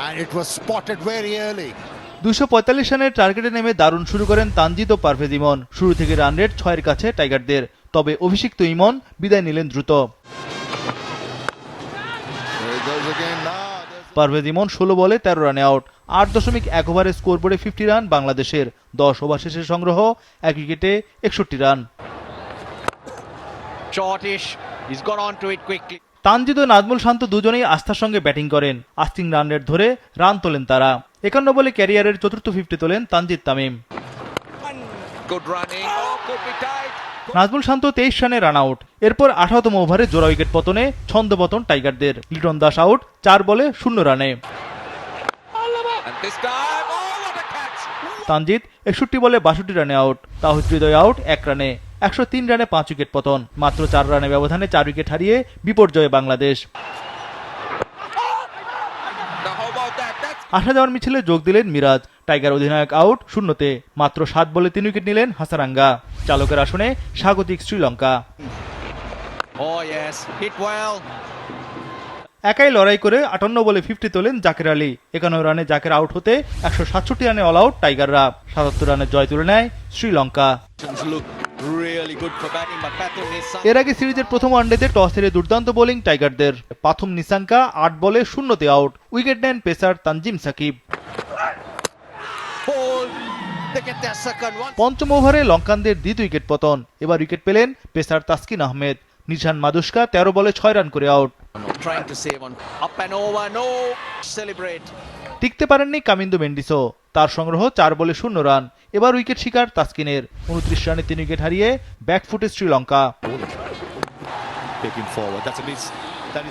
And it was spotted very early. 245 রানের টার্গেটে নেমে দারুণ শুরু করেন তানজিদ ও পারভেজ ইমন। শুরু থেকে রান রেট 6-এর কাছে টাইগারদের, তবে অভিষিক্ত ইমন বিদায় নিলেন দ্রুত। পারভেজ ইমন 16 বলে 13 রানে আউট। 8.1 ওভারে স্কোরবোর্ডে 50 রান বাংলাদেশের। 10 ওভার শেষে সংগ্রহ 1 উইকেটে 61 রান। তানজিদ ও নাজমুল শান্ত দুজনেই আস্থার সঙ্গে ব্যাটিং করেন। আস্তিং রান রেট ধরে রান তোলেন তারা। 51 বলে ক্যারিয়ারের চতুর্থ 50 তোলেন তানজিদ তামিম। নাজমুল শান্ত 23 রানে রান আউট। এরপর 18তম ওভারে জোড়া উইকেট পতনে ছন্দপতন টাইগারদের। লিটন দাস আউট 4 বলে 0 রানে। তানজিদ 61 বলে 62 রানে আউট। তাওহিদ হৃদয় আউট 1 রানে। 103 রানে 5 উইকেট পতন। মাত্র 4 রানে ব্যবধানে 4 উইকেট হারিয়ে বিপর্যয়ে বাংলাদেশ। আসা যাওয়ার মিছিলে যোগ দিলেন মিরাজ। টাইগার অধিনায়ক আউট 0-তে। মাত্র 7 বলে 3 উইকেট নিলেন হাসারাঙ্গা। চালকের আসনে স্বাগতিক শ্রীলঙ্কা। একাই লড়াই করে 58 বলে 50 তোলেন জাকের আলী। 51 রানে জাকের আউট হতে 167 রানে অল আউট টাইগাররা। 77 রানের জয় তুলে নেয় শ্রীলঙ্কা। এর আগে সিরিজের প্রথম ওয়ানডেতে টস হেরে দুর্দান্ত বোলিং টাইগারদের। প্রথম নিসাঙ্কা 8 বলে 0-তে আউট। উইকেট নেন পেসার তানজিম সাকিব। পঞ্চম ওভারে লঙ্কানদের দ্বিতীয় উইকেট পতন। এবার উইকেট পেলেন পেসার তাসকিন আহমেদ। নিশান মাদুস্কা 13 বলে 6 রান করে আউট। টিকতে পারেননি কামিন্দো মেন্ডিসও। তার সংগ্রহ 4 বলে 0 রান। এবার উইকেট শিকার তাসকিনের। 29 রানে 3 উইকেট হারিয়ে ব্যাকফুটে শ্রীলঙ্কা।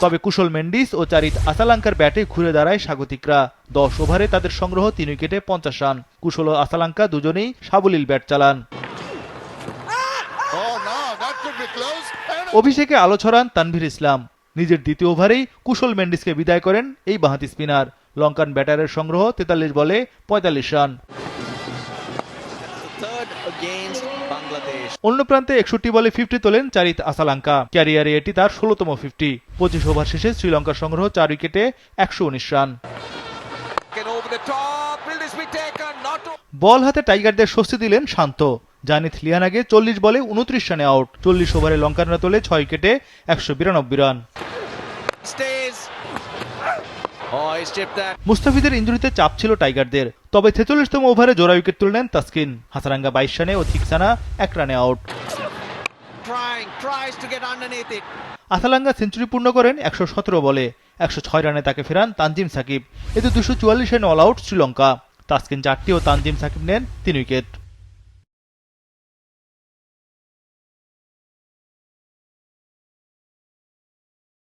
তবে কুশল মেন্ডিস ও চারিত আসালাঙ্কার ব্যাটে ঘুরে দাঁড়ায় স্বাগতিকরা। 10 ওভারে তাদের সংগ্রহ 3 উইকেটে 50 রান। কুশল ও আসালাঙ্কা দুজনেই সাবলীল ব্যাট চালান। অভিষেকে আলো ছড়ান তানভীর ইসলাম। নিজের দ্বিতীয় ওভারেই কুশল মেন্ডিসকে বিদায় করেন এই বাঁহাতি স্পিনার। লঙ্কান ব্যাটারের সংগ্রহ 43 বলে 45 রান। অন্য প্রান্তে 61 বলে 50 তোলেন চারিত আসালাঙ্কা। ক্যারিয়ারে এটি তার 16তম 50। 25 ওভার শেষে শ্রীলঙ্কার সংগ্রহ 4 উইকেটে 119 রান। বল হাতে টাইগারদের স্বস্তি দিলেন শান্ত। জানিথ লিয়ানাগে 40 বলে 29 রানে আউট। 40 ওভারে লঙ্কানরা তোলে 6 উইকেটে 192 রান। মুস্তাফিজের ইনজুরিতে চাপ ছিল টাইগারদের, তবে 46তম ওভারে জোড়া উইকেট তুলে নেন তাসকিন। হাসারাঙ্গা 22 রানে ও থিকসানা 1 রানে আউট। আসালাঙ্গা সেঞ্চুরি পূর্ণ করেন 117 বলে। 106 রানে তাকে ফেরান তানজিম সাকিব। এতে 244 রানে অল আউট শ্রীলঙ্কা। তাসকিন 4টি ও তানজিম সাকিব নেন 3 উইকেট।